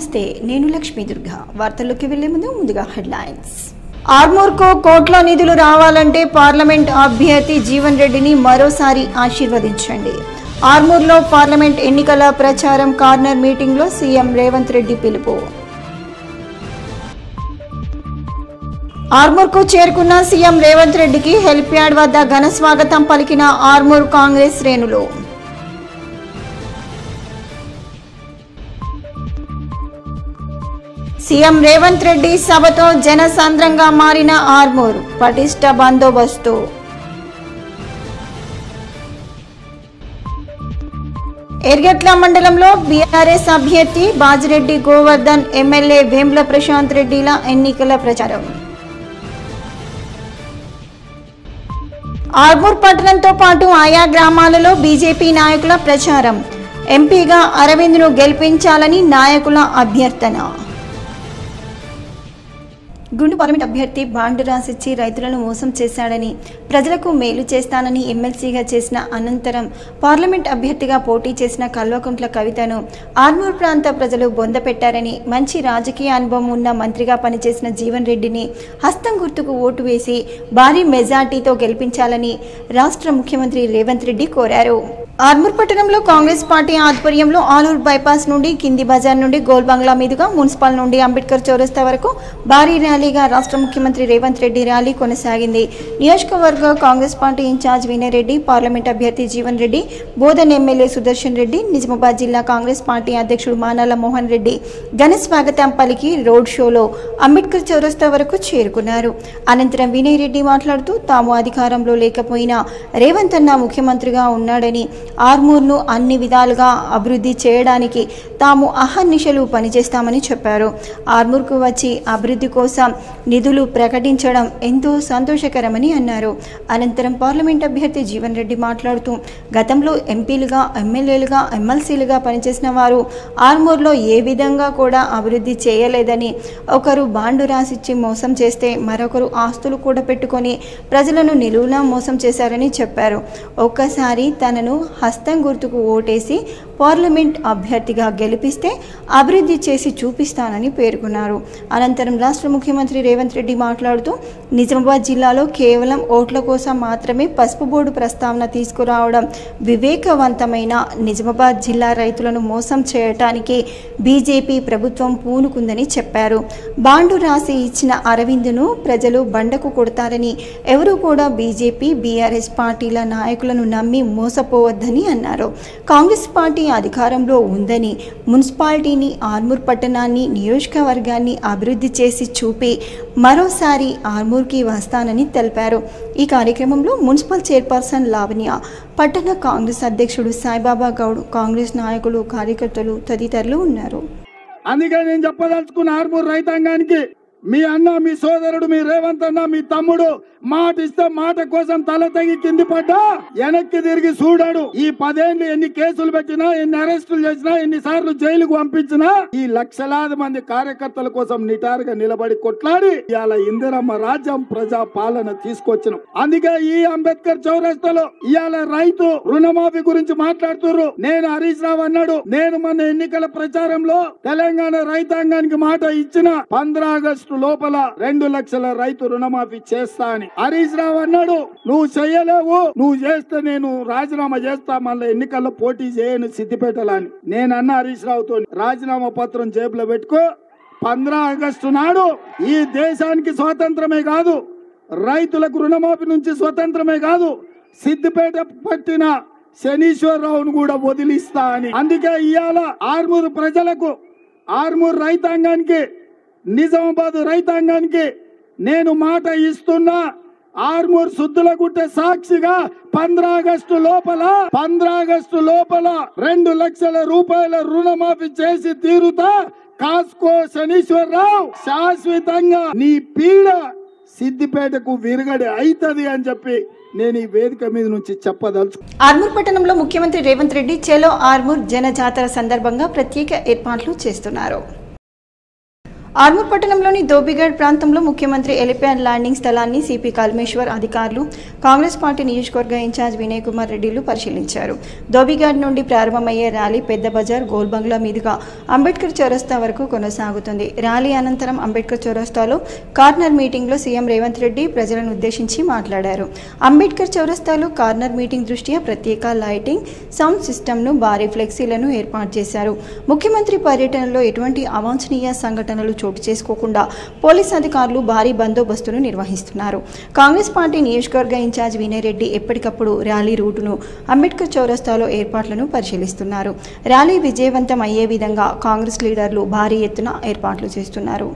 నమస్తే, నేను లక్ష్మీ దుర్గా. వార్తల్లోకి వెళ్లే ముందుగా హెడ్లైన్స్. ఆర్మూర్కు కోట్ల నిధులు రావాలంటే పార్లమెంట్ అభ్యర్థి జీవన్ రెడ్డిని మరోసారి ఆశీర్వదించండి. ఆర్మూర్లో పార్లమెంట్ ఎన్నికల ప్రచారం కార్నర్ మీటింగ్లో సీఎం రేవంత్ రెడ్డి పిలుపు. ఆర్మూర్కు చేరుకున్న సీఎం రేవంత్ రెడ్డికి హెలిప్యాడ్ వద్ద ఘన స్వాగతం పలికిన ఆర్మూర్ కాంగ్రెస్ శ్రేణులు. సీఎం రేవంత్ రెడ్డి సభతో జనసాంద్రంగా మారిన ఆర్మూర్, పటిష్ట బందోబస్తు. ఎర్గట్ల మండలంలో బీఆర్ఎస్ అభ్యర్థి బాజిరెడ్డి గోవర్ధన్, ఎమ్మెల్యే వేముల ప్రశాంత్ రెడ్డిల ఎన్నికల ప్రచారం. ఆర్మూర్ పట్టణంతో పాటు ఆయా గ్రామాలలో బీజేపీ నాయకుల ప్రచారం. ఎంపీగా అరవింద్ను గెలిపించాలని నాయకుల అభ్యర్థన. గుండు పార్లమెంట్ అభ్యర్థి బాండ్ రాసిచ్చి రైతులను మోసం చేశాడని, ప్రజలకు మేలు చేస్తానని ఎమ్మెల్సీగా చేసిన అనంతరం పార్లమెంట్ అభ్యర్థిగా పోటీ చేసిన కల్వకుంట్ల కవితను ఆర్మూర్ ప్రాంత ప్రజలు బొందపెట్టారని, మంచి రాజకీయ అనుభవం ఉన్న మంత్రిగా పనిచేసిన జీవన్ రెడ్డిని హస్తం గుర్తుకు ఓటు వేసి భారీ మెజార్టీతో గెలిపించాలని రాష్ట్ర ముఖ్యమంత్రి రేవంత్ రెడ్డి కోరారు. ఆర్మూర్ పట్టణంలో కాంగ్రెస్ పార్టీ ఆధ్వర్యంలో ఆలూరు బైపాస్ నుండి కింది బజార్ నుండి గోల్ బంగ్లా మీదుగా మున్సిపల్ నుండి అంబేద్కర్ చౌరస్తా వరకు భారీ ర్యాలీగా రాష్ట్ర ముఖ్యమంత్రి రేవంత్ రెడ్డి ర్యాలీ కొనసాగింది. నియోజకవర్గ Congress party incharge Vinay Reddy, parliament అభ్యర్థి జీవన్ రెడ్డి, బోధన్ ఎమ్మెల్యే సుదర్శన్ రెడ్డి, నిజామాబాద్ జిల్లా కాంగ్రెస్ పార్టీ అధ్యక్షుడు మానాల మోహన్ రెడ్డి ఘన స్వాగతం పలికి రోడ్ షోలో అంబేద్కర్ చౌరస్తా వరకు చేరుకున్నారు. అనంతరం వినయ్ రెడ్డి మాట్లాడుతూ, తాము అధికారంలో లేకపోయినా రేవంత్ అన్న ముఖ్యమంత్రిగా ఉన్నాడని, ఆర్మూర్ను అన్ని విధాలుగా అభివృద్ధి చేయడానికి తాము అహర్నిశలు పనిచేస్తామని చెప్పారు. ఆర్మూర్కు వచ్చి అభివృద్ధి కోసం నిధులు ప్రకటించడం ఎంతో సంతోషకరమని అన్నారు. అనంతరం పార్లమెంట్ అభ్యర్థి జీవన్ రెడ్డి మాట్లాడుతూ, గతంలో ఎంపీలుగా, ఎమ్మెల్యేలుగా, ఎమ్మెల్సీలుగా పనిచేసిన వారు ఆర్మూర్లో ఏ విధంగా కూడా అభివృద్ధి చేయలేదని, ఒకరు బాండు రాసిచ్చి మోసం చేస్తే మరొకరు ఆస్తులు కూడా పెట్టుకొని ప్రజలను నిలువునా మోసం చేశారని చెప్పారు. ఒక్కసారి తనను హస్తం గుర్తుకు ఓటేసి పార్లమెంట్ అభ్యర్థిగా గెలిపిస్తే అభివృద్ధి చేసి చూపిస్తానని పేర్కొన్నారు. అనంతరం రాష్ట్ర ముఖ్యమంత్రి రేవంత్ రెడ్డి మాట్లాడుతూ, నిజామాబాద్ జిల్లాలో కేవలం ఓట్ల కోసం మాత్రమే పసుపు బోర్డు ప్రస్తావన తీసుకురావడం వివేకవంతమైన, నిజామాబాద్ జిల్లా రైతులను మోసం చేయటానికి బీజేపీ ప్రభుత్వం పూనుకుందని చెప్పారు. బాండు రాసి ఇచ్చిన అరవింద్ను ప్రజలు బండకు కొడతారని, ఎవరూ కూడా బీజేపీ, బీఆర్ఎస్ పార్టీల నాయకులను నమ్మి మోసపోవద్దని అన్నారు. కాంగ్రెస్ పార్టీ అధికారంలో ఉందని, మున్సిపాలిటీని, ఆర్మూర్ పట్టణాన్ని, నియోజకవర్గాన్ని అభివృద్ధి చేసి చూపి మరోసారి ఆర్మూర్కి వస్తానని తెలిపారు. ఈ కార్యక్రమంలో మున్సిపల్ చైర్పర్సన్ లావణ్య, పట్టణ కాంగ్రెస్ అధ్యక్షుడు సాయిబాబా గౌడ్, కాంగ్రెస్ నాయకులు, కార్యకర్తలు తదితరులు ఉన్నారు. అందుకే నేను చెప్పదలుచుకున్న ఆర్మూర్ రైతాంగానికి, మీ అన్న, మీ సోదరుడు, మీ రేవంత్ అన్న, మీ తమ్ముడు మాట ఇస్తే మాట కోసం తల తెగి కింది పడ్డా వెనక్కి తిరిగి చూడాడు. ఈ 10 ఏళ్ళు ఎన్ని కేసులు పెట్టినా, ఎన్ని అరెస్టులు చేసినా, ఎన్ని సార్లు జైలుకు పంపించినా ఈ లక్షలాది మంది కార్యకర్తల కోసం నిటారుగా నిలబడి కొట్లాడి ఇవాళ ఇందిరమ్మ రాజ్యం, ప్రజా పాలన తీసుకొచ్చినాం. అందుకే ఈ అంబేద్కర్ చౌరస్తాలో ఇవాళ రైతు రుణమాఫీ గురించి మాట్లాడుతున్నారు. నేను హరీష్ రావు అన్నాడు, నేను మన ఎన్నికల ప్రచారంలో తెలంగాణ రైతాంగానికి మాట ఇచ్చిన 15 ఆగస్టు లోపల 2 లక్షల రైతు రుణమాఫీ చేస్తా అని. హరీష్ రావు అన్నాడు, నువ్వు చెయ్యలేవు, నువ్వు చేస్తే నేను రాజీనామా చేస్తా, మళ్ళీ ఎన్నికల్లో పోటీ చేయను సిద్దిపేటలని. నేను అన్న హరీష్ రావుతో, రాజీనామా పత్రం జేబులో పెట్టుకో, 15 ఆగస్టు నాడు ఈ దేశానికి స్వాతంత్రమే కాదు, రైతులకు రుణమాఫీ నుంచి స్వతంత్రమే కాదు, సిద్దిపేట పట్టిన శనీశ్వరరావును కూడా వదిలిస్తా అని. అందుకే ఇవాళ ఆర్మూరు ప్రజలకు, ఆర్మూరు రైతాంగానికి, నిజామాబాద్ రైతాంగానికి నేను మాట ఇస్తున్నా. ఆర్మూర్ సుద్దులగుట్ట సాక్షిగా 15 ఆగస్టు లోపల 2 లక్షల రూపాయల రుణమాఫీ చేసి తీరుతా. కాస్కో శనీశ్వరరావు, శాశ్వతంగా నీ పీడ సిద్దిపేటకు విరగడి అయితది అని చెప్పి నేను ఈ వేదిక మీద నుంచి చెప్పదలుచు. ఆర్మూర్ పట్టణంలో ముఖ్యమంత్రి రేవంత్ రెడ్డి చేలో ఆర్మూర్ జన జాతర సందర్భంగా ప్రత్యేక ఏర్పాట్లు చేస్తున్నారు. ఆర్మూర్ పట్టణంలోని దోబిగఢ్ ప్రాంతంలో ముఖ్యమంత్రి ఎలిప్యాడ్ ల్యాండింగ్ స్థలాన్ని సిపి కల్మేశ్వర్ అధికారులు కాంగ్రెస్ పార్టీ నియోజకవర్గ ఇన్ఛార్జ్ వినయ్ కుమార్ రెడ్డిలు పరిశీలించారు. దోబిగఢ్ నుండి ప్రారంభమయ్యే ర్యాలీ పెద్ద బజార్ గోల్ బంగ్లా మీదుగా అంబేద్కర్ చౌరస్తా వరకు కొనసాగుతుంది. ర్యాలీ అనంతరం అంబేద్కర్ చౌరస్తాలో కార్నర్ మీటింగ్లో సీఎం రేవంత్ రెడ్డి ప్రజలను ఉద్దేశించి మాట్లాడారు. అంబేద్కర్ చౌరస్తాలో కార్నర్ మీటింగ్ దృష్ట్యా ప్రత్యేక లైటింగ్, సౌండ్ సిస్టమ్ను, భారీ ఫ్లెక్సీలను ఏర్పాటు చేశారు. ముఖ్యమంత్రి పర్యటనలో ఎటువంటి అవాంఛనీయ సంఘటనలు చోటు చేసుకోకుండా పోలీస్ అధికారులు భారీ బందోబస్తును నిర్వహిస్తున్నారు. కాంగ్రెస్ పార్టీ నియోజకవర్గ ఇన్ఛార్జ్ వినయ్ రెడ్డి ఎప్పటికప్పుడు ర్యాలీ రూటును అంబేద్కర్ చౌరస్తాలో ఏర్పాట్లను పరిశీలిస్తున్నారు. ర్యాలీ విజయవంతం అయ్యే విధంగా కాంగ్రెస్ లీడర్లు భారీ ఎత్తున ఏర్పాట్లు చేస్తున్నారు.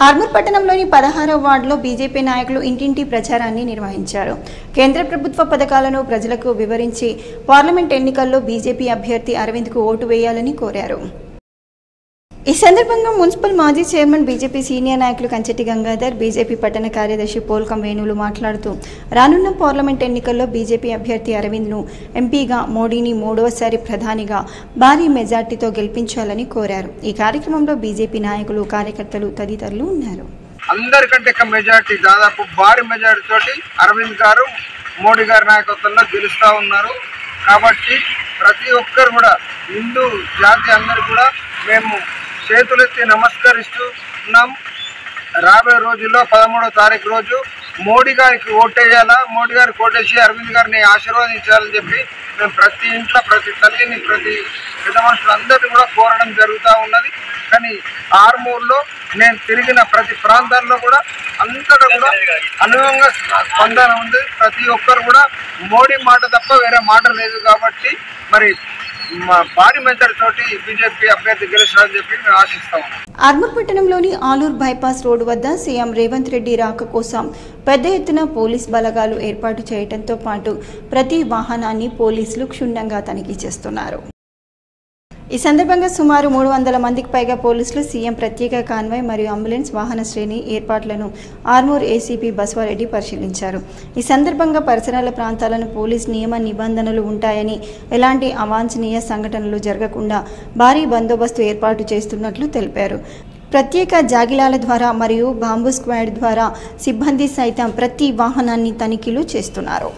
ఆర్మూర్ పట్టణంలోని 16వ వార్డులో బీజేపీ నాయకులు ఇంటింటి ప్రచారాన్ని నిర్వహించారు. కేంద్ర ప్రభుత్వ పథకాలను ప్రజలకు వివరించి పార్లమెంట్ ఎన్నికల్లో బీజేపీ అభ్యర్థి అరవింద్కు ఓటు వేయాలని కోరారు. ఈ సందర్భంగా మున్సిపల్ మాజీ చైర్మన్ బీజేపీ సీనియర్ నాయకులు కంచెటి గంగాధర్, బీజేపీ పట్టణ కార్యదర్శి పోల్కం వేణులు మాట్లాడుతూ రానున్న పార్లమెంట్ ఎన్నికల్లో బీజేపీ అభ్యర్థి అరవింద్ను ఎంపీగా, మోడీని మూడవసారి ప్రధానిగా భారీ మెజార్టీతో గెలిపించాలని కోరారు. ఈ కార్యక్రమంలో బీజేపీ నాయకులు, కార్యకర్తలు తదితరులు ఉన్నారు. అందరికంటే మెజార్టీ, దాదాపు భారీ మెజార్టీ తోటి అరవింద్ గారు మోడీ గారి నాయకత్వంలో గెలుస్తూ ఉన్నారు. కాబట్టి ప్రతి ఒక్కరు కూడా, హిందూ జాతి అందరూ కూడా మేము చేతులెత్తి నమస్కరిస్తూ ఉన్నాం. రాబోయే రోజుల్లో 13వ తారీఖు రోజు మోడీ గారికి ఓటేయాలా, మోడీ గారికి ఓటేసి అరవింద్ గారిని ఆశీర్వదించాలని చెప్పి మేము ప్రతి ఇంట్లో, ప్రతి తల్లిని, ప్రతి పెద్ద మనుషులందరినీ కూడా కోరడం జరుగుతూ ఉన్నది. కానీ ఆర్మూర్లో నేను తిరిగిన ప్రతి ప్రాంతాల్లో కూడా అంతటా కూడా అనుభవంగా స్పందన ఉంది. ప్రతి ఒక్కరు కూడా మోడీ మాట తప్ప వేరే మాట లేదు. కాబట్టి మరి భారీ మెజారిటీతోటి బీజేపీ అభ్యర్థి గెలుస్తారని చెప్పి మేము ఆశిస్తాము. ఆర్మూర్ పట్టణంలోని ఆలూర్ బైపాస్ రోడ్డు వద్ద సీఎం రేవంత్ రెడ్డి రాక కోసం పెద్ద ఎత్తున పోలీస్ బలగాలు ఏర్పాటు చేయడంతో పాటు ప్రతి వాహనాన్ని పోలీసులు క్షుణ్ణంగా తనిఖీ చేస్తున్నారు. ఈ సందర్భంగా సుమారు 300 మందికి పైగా పోలీసులు సీఎం ప్రత్యేక కాన్వాయ్ మరియు అంబులెన్స్ వాహన శ్రేణి ఏర్పాట్లను ఆర్మూర్ ఏసీపీ బస్వారెడ్డి పరిశీలించారు. ఈ సందర్భంగా పరిసరాల ప్రాంతాలను పోలీస్ నియమ నిబంధనలు ఉంటాయని, ఎలాంటి అవాంఛనీయ సంఘటనలు జరగకుండా భారీ బందోబస్తు ఏర్పాటు చేస్తున్నట్లు తెలిపారు. ప్రత్యేక జాగిలాల ద్వారా మరియు బాంబు స్క్వాడ్ ద్వారా సిబ్బంది సైతం ప్రతి వాహనాన్ని తనిఖీలు చేస్తున్నారు.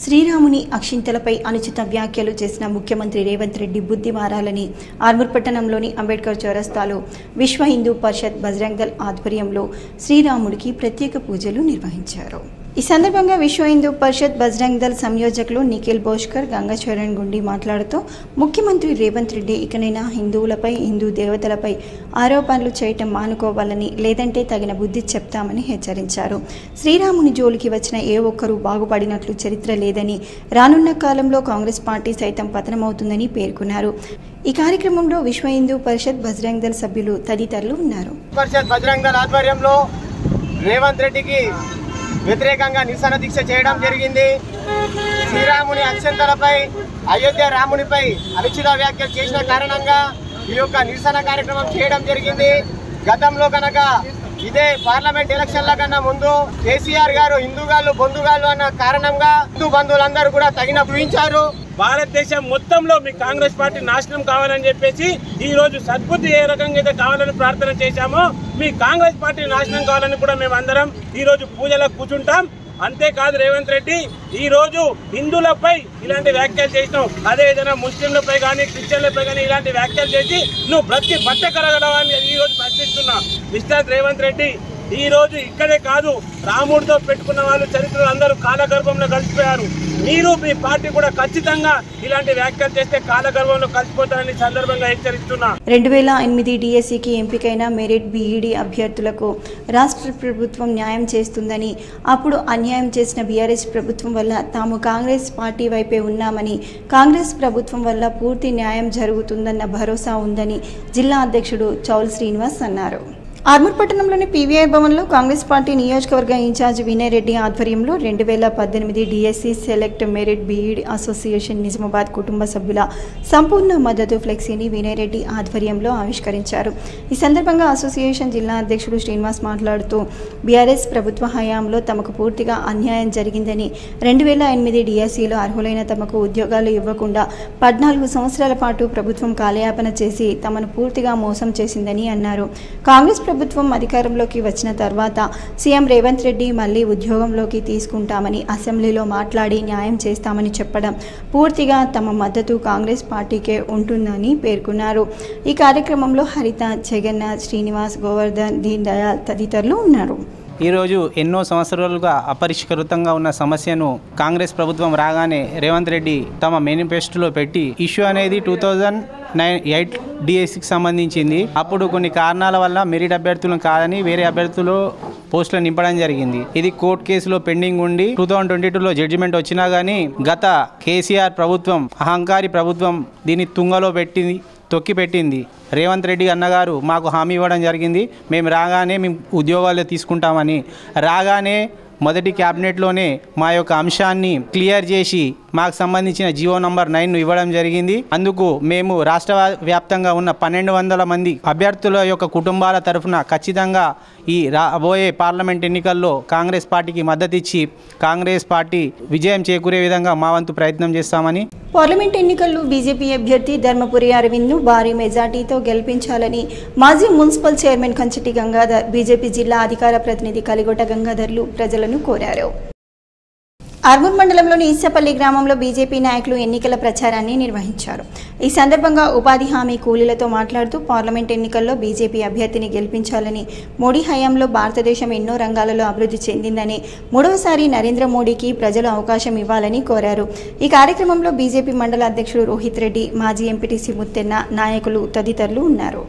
శ్రీరాముని అక్షింతలపై అనుచిత వ్యాఖ్యలు చేసిన ముఖ్యమంత్రి రేవంత్ రెడ్డి బుద్ధి మారాలని ఆర్మూర్ పట్టణంలోని అంబేద్కర్ చౌరస్తాలో విశ్వ హిందూ పరిషత్ బజరంగ్ దళ్ ఆధ్వర్యంలో శ్రీరాముడికి ప్రత్యేక పూజలు నిర్వహించారు. ఈ సందర్భంగా విశ్వ హిందూ పరిషత్ బజరంగ్ దళ్ సంయోజకులు నిఖిల్ భోష్కర్, గంగాచరణ్ గుండి మాట్లాడుతూ ముఖ్యమంత్రి రేవంత్ రెడ్డి ఇకనైనా హిందువులపై, హిందూ దేవతలపై ఆరోపణలు చేయటం మానుకోవాలని, లేదంటే తగిన బుద్ధి చెప్తామని హెచ్చరించారు. శ్రీరాముని జోలికి వచ్చిన ఏ ఒక్కరూ బాగుపడినట్లు చరిత్ర లేదని, రానున్న కాలంలో కాంగ్రెస్ పార్టీ సైతం పతనమవుతుందని పేర్కొన్నారు. ఈ కార్యక్రమంలో విశ్వ హిందూ పరిషత్ బజరంగ్ దళ్ సభ్యులు తదితరులు ఉన్నారు. పరిషత్ బజరంగ్ దళ్ ఆధ్వర్యంలో రేవంత్ రెడ్డికి వ్యతిరేకంగా నిరసన దీక్ష చేయడం జరిగింది. శ్రీరాముని అక్షంతలపై, అయోధ్య రామునిపై అనుచిత వ్యాఖ్యలు చేసిన కారణంగా ఈ యొక్క నిరసన కార్యక్రమం చేయడం జరిగింది. గతంలో కనుక ఇదే పార్లమెంట్ ఎలక్షన్ల కన్నా ముందు కేసీఆర్ గారు హిందూగాళ్ళు బొందుగాళ్ళు అన్న కారణంగా హిందూ బంధువులందరూ కూడా తగిన చూపించారు. భారతదేశం మొత్తంలో మీ కాంగ్రెస్ పార్టీ నాశనం కావాలని చెప్పేసి ఈ రోజు సద్బుద్ధి ఏ రకంగా అయితే కావాలని ప్రార్థన చేశామో, మీ కాంగ్రెస్ పార్టీ నాశనం కావాలని కూడా మేము అందరం ఈ రోజు పూజలకు కూర్చుంటాం. అంతేకాదు రేవంత్ రెడ్డి ఈ రోజు హిందువులపై ఇలాంటి వ్యాఖ్యలు చేసినావు, అదేవిధంగా ముస్లింలపై కానీ క్రిస్టియన్లపై కానీ ఇలాంటి వ్యాఖ్యలు చేసి నువ్వు బ్రతికి బట్ట కలగలవని ఈ రోజు ప్రశ్నిస్తున్నా. మిస్టర్ రేవంత్ రెడ్డి, ఈ రోజు ఇక్కడే కాదు, రాముడితో పెట్టుకున్న వాళ్ళు చరిత్రలో అందరూ కాలగర్భంలో కలిసిపోయారు. మీరు మీ పార్టీ కూడా ఖచ్చితంగా ఇలాంటి వ్యాఖ్యలు చేస్తే కాలగర్భంలో కలిసిపోతారని సందర్భంగా హెచ్చరిస్తున్నా. 2008 డిఎస్సికి ఎంపికైన మెరిట్ బీఈడీ అభ్యర్థులకు రాష్ట్ర ప్రభుత్వం న్యాయం చేస్తుందని, అప్పుడు అన్యాయం చేసిన బీఆర్ఎస్ ప్రభుత్వం వల్ల తాము కాంగ్రెస్ పార్టీ వైపే ఉన్నామని, కాంగ్రెస్ ప్రభుత్వం వల్ల పూర్తి న్యాయం జరుగుతుందన్న భరోసా ఉందని జిల్లా అధ్యక్షుడు చౌల్ శ్రీనివాస్ అన్నారు. ఆర్మూర్ పట్టణంలోని పీవీఆర్ భవన్లో కాంగ్రెస్ పార్టీ నియోజకవర్గ ఇన్ఛార్జ్ వినయ్ రెడ్డి ఆధ్వర్యంలో 2018 DSC select merit BEd association Nizamabad కుటుంబ సభ్యుల సంపూర్ణ మద్దతు ఫ్లెక్సీని వినయ్ రెడ్డి ఆధ్వర్యంలో ఆవిష్కరించారు. ఈ సందర్భంగా అసోసియేషన్ జిల్లా అధ్యక్షుడు శ్రీనివాస్ మాట్లాడుతూ బీఆర్ఎస్ ప్రభుత్వ హయాంలో తమకు పూర్తిగా అన్యాయం జరిగిందని 2008 డిఎస్సిలో అర్హులైన తమకు ఉద్యోగాలు ఇవ్వకుండా 14 సంవత్సరాల పాటు ప్రభుత్వం కాలయాపన చేసి తమను పూర్తిగా మోసం చేసిందని అన్నారు. కాంగ్రెస్ ప్రభుత్వం అధికారంలోకి వచ్చిన తర్వాత సీఎం రేవంత్ రెడ్డి మళ్లీ ఉద్యోగంలోకి తీసుకుంటామని అసెంబ్లీలో మాట్లాడి న్యాయం చేస్తామని చెప్పడం పూర్తిగా తమ మద్దతు కాంగ్రెస్ పార్టీకే ఉంటుందని పేర్కొన్నారు. ఈ కార్యక్రమంలో హరిత, జగన్నాథ్, శ్రీనివాస్, గోవర్ధన్, దీన్ దయాల్ తదితరులు ఉన్నారు. ఈరోజు ఎన్నో సంవత్సరాలుగా అపరిష్కృతంగా ఉన్న సమస్యను కాంగ్రెస్ ప్రభుత్వం రాగానే రేవంత్ రెడ్డి తమ మేనిఫెస్టోలో పెట్టి ఇష్యూ అనేది 2008 డిఎస్సికి సంబంధించింది. అప్పుడు కొన్ని కారణాల వల్ల మెరిట్ అభ్యర్థులను కాదని వేరే అభ్యర్థులు పోస్టులు నింపడం జరిగింది. ఇది కోర్టు కేసులో పెండింగ్ ఉండి 2022లో జడ్జిమెంట్ వచ్చినా కానీ గత కేసీఆర్ ప్రభుత్వం, అహంకారి ప్రభుత్వం దీన్ని తుంగలో తొక్కిపెట్టింది. రేవంత్ రెడ్డి అన్నగారు మాకు హామీ ఇవ్వడం జరిగింది, మేము రాగానే మేము ఉద్యోగాలు తీసుకుంటామని. రాగానే మొదటి క్యాబినెట్లోనే మా యొక్క అంశాన్ని క్లియర్ చేసి మాకు సంబంధించిన జీవో నంబర్ 9 ఇవ్వడం జరిగింది. అందుకు మేము రాష్ట్ర వ్యాప్తంగా ఉన్న 1200 మంది అభ్యర్థుల యొక్క కుటుంబాల తరఫున ఖచ్చితంగా ఈ రాబోయే పార్లమెంట్ ఎన్నికల్లో కాంగ్రెస్ పార్టీకి మద్దతు ఇచ్చి కాంగ్రెస్ పార్టీ విజయం చేకూరే విధంగా మా వంతు ప్రయత్నం చేస్తామని. పార్లమెంట్ ఎన్నికల్లో బీజేపీ అభ్యర్థి ధర్మపురి అరవింద్ను భారీ మెజార్టీతో గెలిపించాలని మాజీ మున్సిపల్ చైర్మన్ కంచటి గంగాధర్, బీజేపీ జిల్లా అధికార ప్రతినిధి కలిగొట్ట గంగాధర్లు ప్రజలను కోరారు. ఆర్మూర్ మండలంలోని ఈసపల్లి గ్రామంలో బీజేపీ నాయకులు ఎన్నికల ప్రచారాన్ని నిర్వహించారు. ఈ సందర్భంగా ఉపాధి హామీ కూలీలతో మాట్లాడుతూ పార్లమెంట్ ఎన్నికల్లో బీజేపీ అభ్యర్థిని గెలిపించాలని, మోడీ హయాంలో భారతదేశం ఎన్నో రంగాలలో అభివృద్ధి చెందిందని, మూడవసారి నరేంద్ర మోడీకి ప్రజలు అవకాశం ఇవ్వాలని కోరారు. ఈ కార్యక్రమంలో బీజేపీ మండల అధ్యక్షుడు రోహిత్ రెడ్డి, మాజీ ఎంపీటీసీ ముత్తెన్న, నాయకులు తదితరులు ఉన్నారు.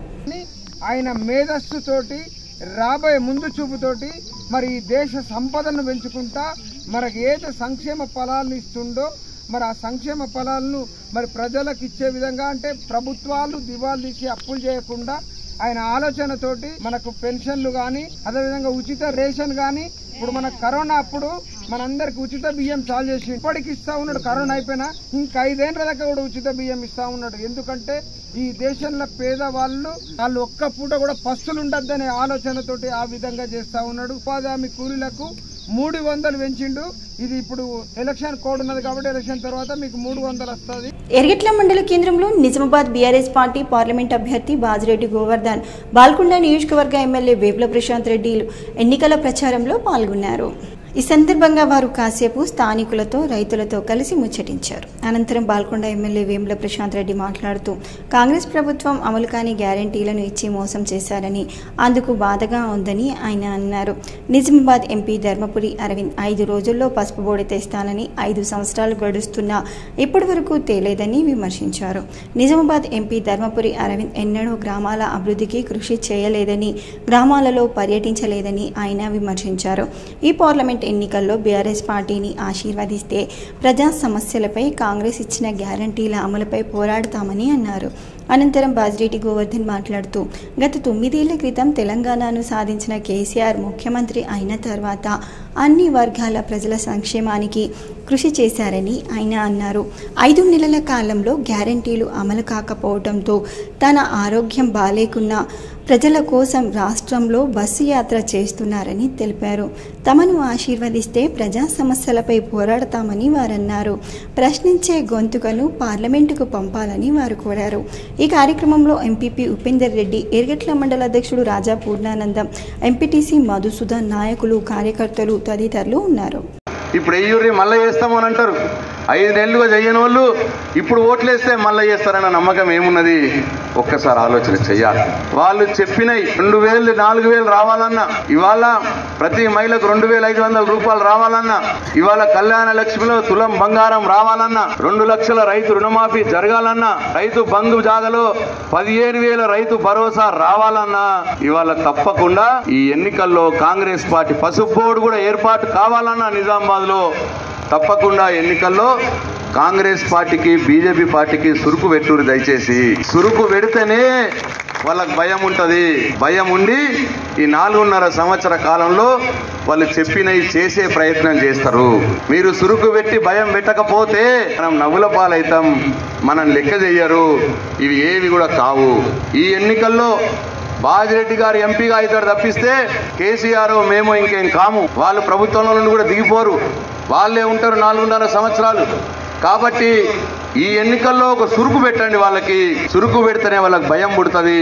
ఆయన మేధస్సుతోటి రాబోయే ముందు చూపుతోటి మరి ఈ దేశ సంపదను పెంచుకుంటా మనకు ఏదో సంక్షేమ ఫలాలను ఇస్తుండో మరి ఆ సంక్షేమ ఫలాలను మరి ప్రజలకు ఇచ్చే విధంగా, అంటే ప్రభుత్వాలు దివాలు తీసి అప్పులు చేయకుండా ఆయన ఆలోచనతోటి మనకు పెన్షన్లు కానీ, అదేవిధంగా ఉచిత రేషన్ కానీ, ఇప్పుడు మన కరోనా అప్పుడు మనందరికి ఉచిత బియ్యం చాలు చేసి ఇప్పటికి ఇస్తా ఉన్నాడు. కరోనా అయిపోయినా ఇంకా 5 ఏళ్ల దాకా కూడా ఉచిత బియ్యం ఇస్తా ఉన్నాడు. ఎందుకంటే ఈ దేశంలో పేదవాళ్ళు ఒక్క పూట కూడా పస్తులు ఉండద్దనే ఆలోచనతోటి ఆ విధంగా చేస్తా ఉన్నాడు. ఉపాధి హామీ కూలీలకు 300 పెంచిండు. ఇది ఇప్పుడు ఎలక్షన్ కోడ్ ఉన్నది కాబట్టి ఎలక్షన్ తర్వాత మీకు 300 వస్తుంది. ఎర్గట్ల మండల కేంద్రంలో నిజామాబాద్ బీఆర్ఎస్ పార్టీ పార్లమెంట్ అభ్యర్థి బాజిరెడ్డి గోవర్ధన్, బాల్కొండ నియోజకవర్గ ఎమ్మెల్యే వేముల ప్రశాంత్ రెడ్డిలు ఎన్నికల ప్రచారంలో పాల్గొన్నారు. ఈ సందర్భంగా వారు కాసేపు స్థానికులతో, రైతులతో కలిసి ముచ్చటించారు. అనంతరం బాల్కొండ ఎమ్మెల్యే వేముల ప్రశాంత్ రెడ్డి మాట్లాడుతూ కాంగ్రెస్ ప్రభుత్వం అమలు కాని గ్యారంటీలను ఇచ్చి మోసం చేశారని, అందుకు బాధగా ఉందని ఆయన అన్నారు. నిజామాబాద్ ఎంపీ ధర్మపురి అరవింద్ 5 రోజుల్లో పసుపు బోర్డు తెస్తానని 5 సంవత్సరాలు గడుస్తున్నా ఇప్పటి వరకు తేలేదని విమర్శించారు. నిజామాబాద్ ఎంపీ ధర్మపురి అరవింద్ ఎన్నడూ గ్రామాల అభివృద్ధికి కృషి చేయలేదని, గ్రామాలలో పర్యటించలేదని ఆయన విమర్శించారు. ఈ పార్లమెంట్ ఎన్నికల్లో బీఆర్ఎస్ పార్టీని ఆశీర్వదిస్తే ప్రజా సమస్యలపై, కాంగ్రెస్ ఇచ్చిన గ్యారంటీల అమలుపై పోరాడతామని అన్నారు. అనంతరం బాజిరెడ్డి గోవర్ధన్ మాట్లాడుతూ గత 9 ఏళ్ల క్రితం తెలంగాణను సాధించిన కేసీఆర్ ముఖ్యమంత్రి అయిన తర్వాత అన్ని వర్గాల ప్రజల సంక్షేమానికి కృషి చేశారని ఆయన అన్నారు. 5 నెలల కాలంలో గ్యారంటీలు అమలు కాకపోవడంతో తన ఆరోగ్యం బాలేకున్నా ప్రజల కోసం రాష్ట్రంలో బస్సు యాత్ర చేస్తున్నారని తెలిపారు. తమను ఆశీర్వదిస్తే ప్రజా సమస్యలపై పోరాడతామని వారన్నారు. ప్రశ్నించే గొంతుకను పార్లమెంటుకు పంపాలని వారు కోరారు. ఈ కార్యక్రమంలో ఎంపీపీ ఉపేందర్ రెడ్డి, ఎర్గట్ల మండల అధ్యక్షుడు రాజా పూర్ణానందం, ఎంపీటీసీ మధుసూదన్, నాయకులు, కార్యకర్తలు తదితరులు ఉన్నారు. ఇప్పుడు ఎయ్యూరి మళ్ళీ చేస్తాము అని అంటారు. 5 నెలలుగా చేయని వాళ్ళు ఇప్పుడు ఓట్లేస్తే మళ్ళీ చేస్తారన్న నమ్మకం ఏమున్నది? ఒక్కసారి ఆలోచన చెయ్యాలి. వాళ్ళు చెప్పినవి 2000, 4000 రావాలన్నా, ఇవాళ ప్రతి మహిళకు 2500 రూపాయలు రావాలన్నా, ఇవాళ కళ్యాణ లక్ష్మిలో తులం బంగారం రావాలన్నా, 2 లక్షల రైతు రుణమాఫీ జరగాలన్నా, రైతు బంధు జాగలో 15,000 రైతు భరోసా రావాలన్నా, ఇవాళ తప్పకుండా ఈ ఎన్నికల్లో కాంగ్రెస్ పార్టీ పసుపు బోర్డు కూడా ఏర్పాటు కావాలన్నా నిజామాబాద్ లో తప్పకుండా ఎన్నికల్లో కాంగ్రెస్ పార్టీకి, బీజేపీ పార్టీకి సురుకు పెట్టురు. దయచేసి సురుకు పెడితేనే వాళ్ళకి భయం ఉంటుంది. భయం ఉండి ఈ 4.5 సంవత్సర కాలంలో వాళ్ళు చెప్పినవి చేసే ప్రయత్నం చేస్తారు. మీరు సురుకు పెట్టి భయం పెట్టకపోతే మనం నవ్వుల పాలైతాం, మనం లెక్క చెయ్యరు. ఇవి ఏవి కూడా కావు. ఈ ఎన్నికల్లో బాజిరెడ్డి గారు ఎంపీగా అవుతాడు తప్పిస్తే కేసీఆర్ మేము ఇంకేం కాము. వాళ్ళు ప్రభుత్వంలో నుండి కూడా దిగిపోరు, వాళ్ళే ఉంటారు 4.5 సంవత్సరాలు. కాబట్టి ఈ ఎన్నికల్లో ఒక సురుకు పెట్టండి. వాళ్ళకి సురుకు పెడితేనే వాళ్ళకి భయం పుడుతుంది.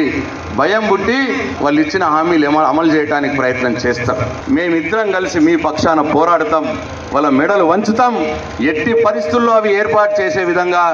భయం పుట్టి వాళ్ళు ఇచ్చిన హామీలు అమలు చేయడానికి ప్రయత్నం చేస్తారు. మేమిద్దరం కలిసి మీ పక్షాన పోరాడతాం, వాళ్ళ మెడలు వంచుతాం. ఎట్టి పరిస్థితుల్లో అవి ఏర్పాటు చేసే విధంగా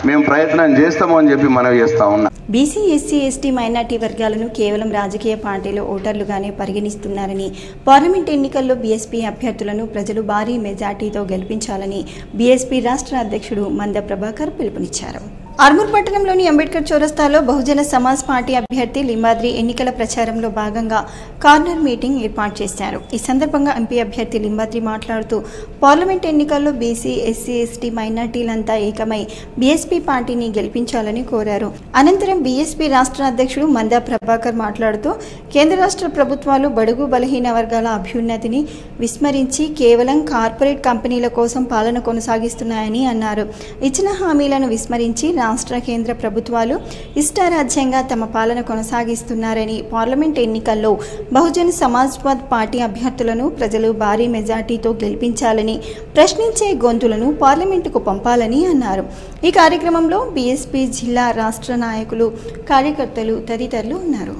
మేము ప్రయత్నం చేస్తాము అని చెప్పి మనవి చేస్తా ఉన్నాం. బీసీ, ఎస్సీ, ఎస్టీ, మైనార్టీ వర్గాలను కేవలం రాజకీయ పార్టీల ఓటర్లుగానే పరిగణిస్తున్నారని, పార్లమెంట్ ఎన్నికల్లో బీఎస్పీ అభ్యర్థులను ప్రజలు భారీ మెజార్టీతో గెలిపించాలని బీఎస్పీ రాష్ట్ర అధ్యక్షుడు మంద ప్రభాకర్ పిలుపునిచ్చారు. ఆర్మూర్ పట్టణంలోని అంబేద్కర్ చౌరస్తాలో బహుజన సమాజ్ పార్టీ అభ్యర్థి లింబాద్రి ఎన్నికల ప్రచారంలో భాగంగా కార్నర్ మీటింగ్ ఏర్పాటు చేశారు. ఈ సందర్భంగా ఎంపీ అభ్యర్థి లింబాద్రి మాట్లాడుతూ పార్లమెంట్ ఎన్నికల్లో బీసీ, ఎస్సీ, ఎస్టీ, మైనార్టీలంతా ఏకమై బీఎస్పీ పార్టీని గెలిపించాలని కోరారు. అనంతరం బీఎస్పీ రాష్ట్ర అధ్యక్షుడు మందా ప్రభాకర్ మాట్లాడుతూ కేంద్ర రాష్ట్ర ప్రభుత్వాలు బడుగు బలహీన వర్గాల అభ్యున్నతిని విస్మరించి కేవలం కార్పొరేట్ కంపెనీల కోసం పాలన కొనసాగిస్తున్నాయని అన్నారు. ఇచ్చిన హామీలను విస్మరించి రాష్ట్ర కేంద్ర ప్రభుత్వాలు ఇష్టారాజ్యంగా తమ పాలన కొనసాగిస్తున్నారని, పార్లమెంట్ ఎన్నికల్లో బహుజన్ సమాజ్వాద్ పార్టీ అభ్యర్థులను ప్రజలు భారీ మెజార్టీతో గెలిపించాలని, ప్రశ్నించే గొంతులను పార్లమెంటుకు పంపాలని అన్నారు. ఈ కార్యక్రమంలో బీఎస్పీ జిల్లా రాష్ట్ర నాయకులు, కార్యకర్తలు తదితరులు ఉన్నారు.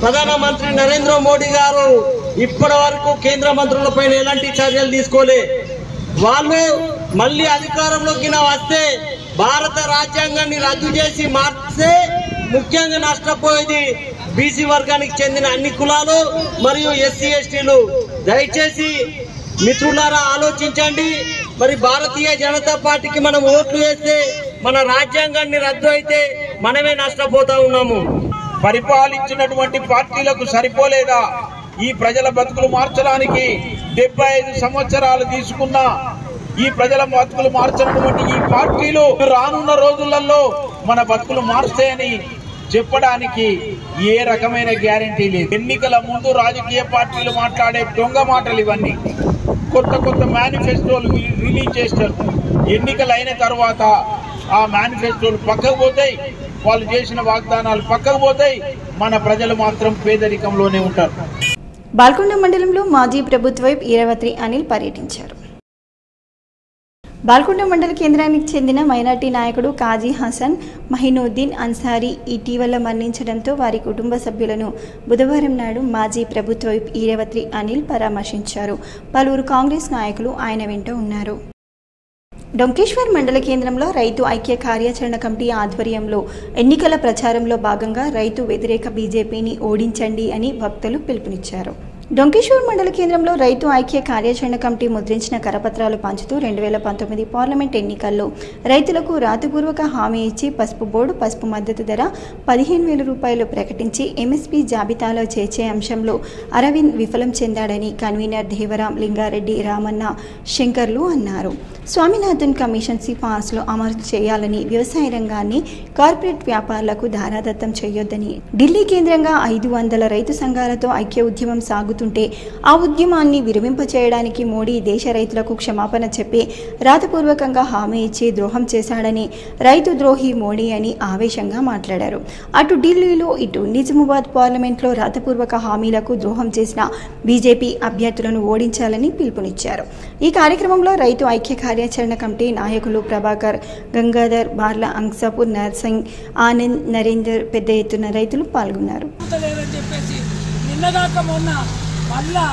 ప్రధానమంత్రి నరేంద్ర మోడీ గారు ఇప్పటి వరకు కేంద్ర మంత్రులపై ఎలాంటి చర్యలు తీసుకోలే. వాళ్ళు మళ్ళీ అధికారంలోకి వస్తే భారత రాజ్యాంగాన్ని రద్దు చేసి మార్చితే ముఖ్యంగా నష్టపోయేది బీసీ వర్గానికి చెందిన అన్ని కులాలు మరియు ఎస్సీ, ఎస్టీలు. దయచేసి మిత్రులారా ఆలోచించండి. మరి భారతీయ జనతా పార్టీకి మనం ఓట్లు వేస్తే మన రాజ్యాంగాన్ని రద్దు అయితే మనమే నష్టపోతా ఉన్నాము. పరిపాలించినటువంటి పార్టీలకు సరిపోలేదా ఈ ప్రజల బతుకులు మార్చడానికి? 75 సంవత్సరాలు తీసుకున్న ఈ ప్రజల బతుకులు మార్చినటువంటి ఈ పార్టీలు రానున్న రోజులలో మన బతుకులు మారుస్తాయని చెప్పడానికి ఏ రకమైన గ్యారెంటీ లేదు. ఎన్నికల ముందు రాజకీయ పార్టీలు మాట్లాడే దొంగ మాటలు ఇవన్నీ. కొత్త మేనిఫెస్టోలు రిలీజ్ చేస్తారు. ఎన్నికలు అయిన తర్వాత ఆ మేనిఫెస్టోలు పక్కకు పోతాయి, వాళ్ళు చేసిన వాగ్దానాలు పక్కకు పోతాయి. మన ప్రజలు మాత్రం పేదరికంలోనే ఉంటారు. బాల్కొండ మండలంలో మాజీ ప్రభుత్వ ఈరవత్రి అనిల్ పర్యటించారు. బాల్కొండ మండల కేంద్రానికి చెందిన మైనార్టీ నాయకుడు కాజీ హసన్ మహినుద్దీన్ అన్సారీ ఇటీవల మరణించడంతో వారి కుటుంబ సభ్యులను బుధవారం నాడు మాజీ ప్రభుత్వ ఈరవత్రి అనిల్ పరామర్శించారు. పలువురు కాంగ్రెస్ నాయకులు ఆయన వెంట ఉన్నారు. డొంకేశ్వర్ మండల కేంద్రంలో రైతు ఐక్య కార్యాచరణ కమిటీ ఆధ్వర్యంలో ఎన్నికల ప్రచారంలో భాగంగా రైతు వ్యతిరేక బీజేపీని ఓడించండి అని భక్తులు పిలుపునిచ్చారు. డొంకేశ్వర్ మండల కేంద్రంలో రైతు ఐక్య కార్యాచరణ కమిటీ ముద్రించిన కరపత్రాలు పంచుతూ 2019 పార్లమెంట్ ఎన్నికల్లో రైతులకు రాతపూర్వక హామీ ఇచ్చి పసుపు బోర్డు పసుపు మద్దతు ధర 15,000 రూపాయలు ప్రకటించి ఎంఎస్పీ జాబితాలో చేర్చే అంశంలో అరవింద్ విఫలం చెందాడని కన్వీనర్ దేవరాం, లింగారెడ్డి, రామన్న, శంకర్లు అన్నారు. స్వామినాథన్ కమిషన్ సిఫార్సులు అమలు చేయాలని, వ్యవసాయ రంగాన్ని కార్పొరేట్ వ్యాపారులకు ధారాదత్తం చేయొద్దని, ఢిల్లీ కేంద్రంగా 500 రైతు సంఘాలతో ఐక్య ఉద్యమం సాగుతుంటే ఆ ఉద్యమాన్ని విరమింపచేయడానికి మోడీ దేశ రైతులకు క్షమాపణ చెప్పి రాతపూర్వకంగా హామీ ఇచ్చి ద్రోహం చేశాడని, రైతు ద్రోహి మోడీ అని ఆవేశంగా మాట్లాడారు. అటు ఢిల్లీలో ఇటు నిజామాబాద్ పార్లమెంట్లో రాతపూర్వక హామీలకు ద్రోహం చేసిన బీజేపీ అభ్యర్థులను ఓడించాలని పిలుపునిచ్చారు. ఈ కార్యక్రమంలో రైతు ఐక్య కార్యాచరణ కమిటీ నాయకులు ప్రభాకర్, గంగాధర్, బార్ల, అంక్సాపూర్, నర్సింగ్, ఆనంద్, నరేందర్ పెద్ద ఎత్తున రైతులు పాల్గొన్నారు. నిన్నగాక మొన్న మళ్ళా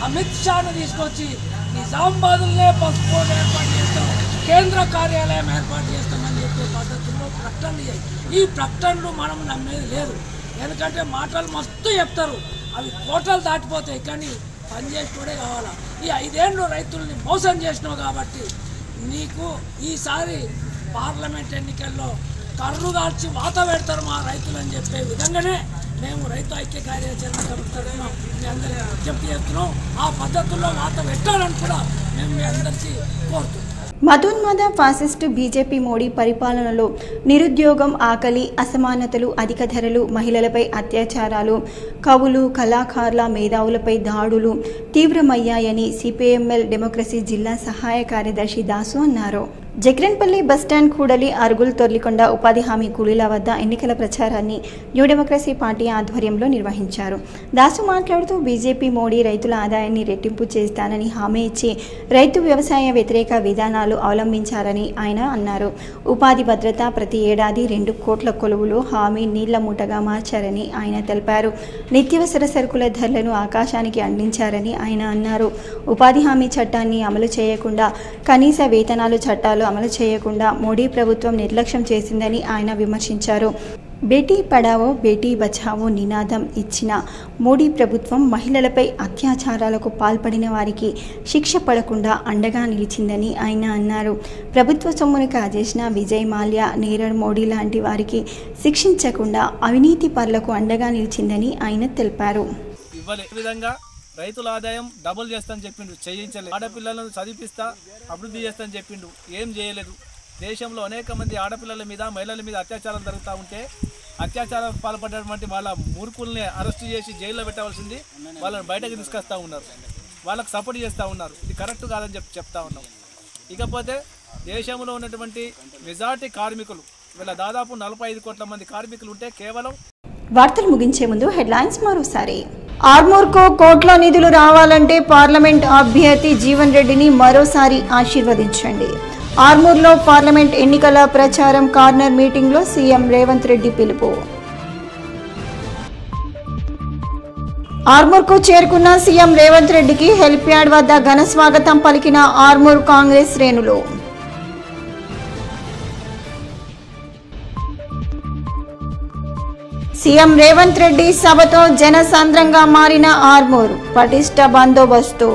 అమిత్ షాను తీసుకొచ్చి నిజామాబాద్లోనే పసుపు బోర్డు ఏర్పాటు చేస్తాం, కేంద్ర కార్యాలయం ఏర్పాటు చేస్తామని చెప్పే పద్ధతుల్లో ప్రకటనలు చేయాలి. ఈ ప్రకటనలు మనం నమ్మేది లేదు. ఎందుకంటే మాటలు మస్తు చెప్తారు, అవి కోటలు దాటిపోతాయి, కానీ పనిచేసేటోడే కావాలా. ఈ 5 ఏళ్ళు రైతుల్ని మోసం చేసినావు కాబట్టి నీకు ఈసారి పార్లమెంట్ ఎన్నికల్లో కర్రు దాల్చి వాత పెడతారు మా రైతులు అని చెప్పే విధంగానే మేము రైతు ఐక్య కార్యాచరణ కమిటీ మీ అందరికీ విజ్ఞప్తి చేస్తున్నాం. ఆ పద్ధతుల్లో వాత పెట్టాలని కూడా మేము మీ అందరికీ కోరుతున్నాం. మతోన్మాద ఫాసిస్టు బీజేపీ మోడీ పరిపాలనలో నిరుద్యోగం, ఆకలి, అసమానతలు, అధిక ధరలు, మహిళలపై అత్యాచారాలు, కవులు, కళాకారుల, మేధావులపై దాడులు తీవ్రమయ్యాయని సిపిఎంఎల్ డెమోక్రసీ జిల్లా సహాయ కార్యదర్శి దాసు అన్నారు. జగ్రన్పల్లి బస్టాండ్ కూడలి, అరుగుల్, తొర్లికొండ ఉపాధి హామీ కూలీల వద్ద ఎన్నికల ప్రచారాన్ని న్యూ డెమోక్రసీ పార్టీ ఆధ్వర్యంలో నిర్వహించారు. దాసు మాట్లాడుతూ బీజేపీ మోడీ రైతుల ఆదాయాన్ని రెట్టింపు చేస్తానని హామీ ఇచ్చి రైతు వ్యవసాయ వ్యతిరేక విధానాలు అవలంబించారని ఆయన అన్నారు. ఉపాధి భద్రత, ప్రతి ఏడాది 2 కోట్ల కొలువులు హామీ నీళ్ల మూటగా మార్చారని ఆయన తెలిపారు. నిత్యావసర సరుకుల ధరలను ఆకాశానికి అందించారని ఆయన అన్నారు. ఉపాధి హామీ చట్టాన్ని అమలు చేయకుండా, కనీస వేతనాలు చట్టాలు అమలు చేయకుండా మోడీ ప్రభుత్వం నిర్లక్ష్యం చేసిందని ఆయన విమర్శించారు. బేటీ పడావో బేటీ బచావో నినాదం ఇచ్చిన మోడీ ప్రభుత్వం మహిళలపై అత్యాచారాలకు పాల్పడిన వారికి శిక్ష పడకుండా అండగా నిలిచిందని ఆయన అన్నారు. ప్రభుత్వ సొమ్మును కాజేసిన విజయ్ మాల్యా, నీరవ్ మోడీ లాంటి వారికి శిక్షించకుండా అవినీతి పరులకు అండగా నిలిచిందని ఆయన తెలిపారు. రైతుల ఆదాయం డబుల్ చేస్తానని చెప్పిండు, చేయించలేదు. ఆడపిల్లలను చదివిస్తా, అభివృద్ధి చేస్తానని చెప్పిండు, ఏం చేయలేదు. దేశంలో అనేక మంది ఆడపిల్లల మీద, మహిళల మీద అత్యాచారాలు జరుగుతూ ఉంటే అత్యాచారాలకు పాల్పడినటువంటి వాళ్ళ మూర్ఖుల్ని అరెస్టు చేసి జైల్లో పెట్టవలసింది వాళ్ళని బయటకు తీసుకొస్తూ ఉన్నారు, వాళ్ళకు సపోర్ట్ చేస్తూ ఉన్నారు. ఇది కరెక్ట్ కాదని చెప్తా ఉన్నాం. ఇకపోతే దేశంలో ఉన్నటువంటి మెజార్టీ కార్మికులు, వీళ్ళ దాదాపు 45 కోట్ల మంది కార్మికులు ఉంటే కేవలం. వార్తలు ముగించే ముందు హెడ్లైన్స్ మరోసారి. ఆర్మూర్కు కోట్ల నిధులు రావాలంటే పార్లమెంట్ అభ్యర్థి జీవన్ రెడ్డిని మరోసారి ఆశీర్వదించండి. ఆర్మూర్లో పార్లమెంట్ ఎన్నికల ప్రచారం కార్నర్ మీటింగ్లో సీఎం రేవంత్ రెడ్డి పిలుపు. ఆర్మూర్కు చేరుకున్న సీఎం రేవంత్ రెడ్డికి హెలిప్యాడ్ వద్ద ఘన స్వాగతం పలికిన ఆర్మూర్ కాంగ్రెస్ శ్రేణులు. సీఎం రేవంత్ రెడ్డి సభతో జనసాంద్రంగా మారిన ఆర్మూర్, పటిష్ట బందోబస్తు.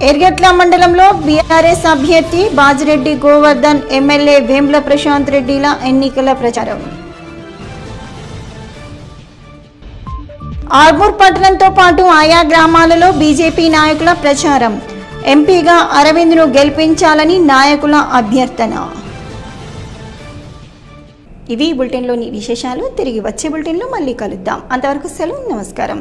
ఎర్గట్ల మండలంలో బీఆర్ఎస్ అభ్యర్థి బాజిరెడ్డి గోవర్ధన్, ఎమ్మెల్యే వేముల ప్రశాంత్ రెడ్డిల ఎన్నికల ప్రచారం. ఆర్మూర్ పట్టణంతో పాటు ఆయా గ్రామాలలో బీజేపీ నాయకుల ప్రచారం. ఎంపీగా అరవింద్ను గెలిపించాలని నాయకుల అభ్యర్థన. ఇవి బులెటిన్లోని విశేషాలు. తిరిగి వచ్చే బులెటిన్లో మళ్ళీ కలుద్దాం. అంతవరకు సెలవు, నమస్కారం.